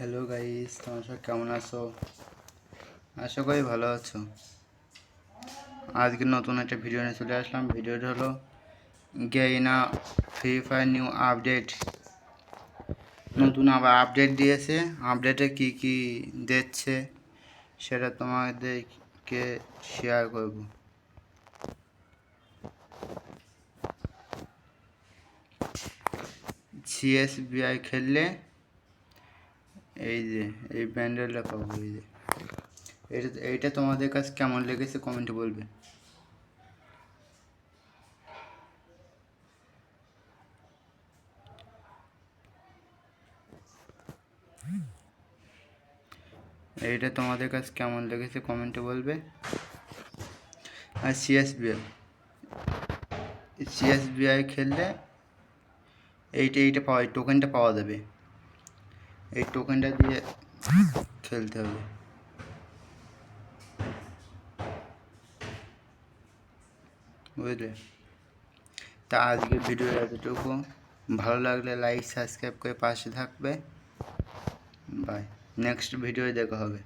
Hello guys, তোমরা সব কেমন আছো? আশা করি ভালো আছো। আজকে নতুন একটা ভিডিও নিয়ে চলে আসলাম। ভিডিওটা হলো গেইনা ফ্রি ফায়ার নিউ আপডেট। নতুন আবার আপডেট দিয়েছে। আপডেটে কি কি দিচ্ছে সেটা তোমাদেরকে শেয়ার করব। সিএসবিআই খেললে এই যে এই ব্যান্ডেলটা পাবো। এই যে এইটা তোমাদের কাছে কেমন লেগেছে কমেন্টে বলবে। এইটা তোমাদের কাছে কেমন লেগেছে কমেন্টে বলবে। আর সিএসবিআই খেললে এইটা পাওয়া, এই টোকেনটা পাওয়া যাবে। এই টোকেনটা দিয়ে খেলতে হবে, বুঝলে? তা আজকে ভিডিও এতটুকু। ভালো লাগলে লাইক সাবস্ক্রাইব করে পাশে থাকবে। বাই, নেক্সট ভিডিও দেখা হবে।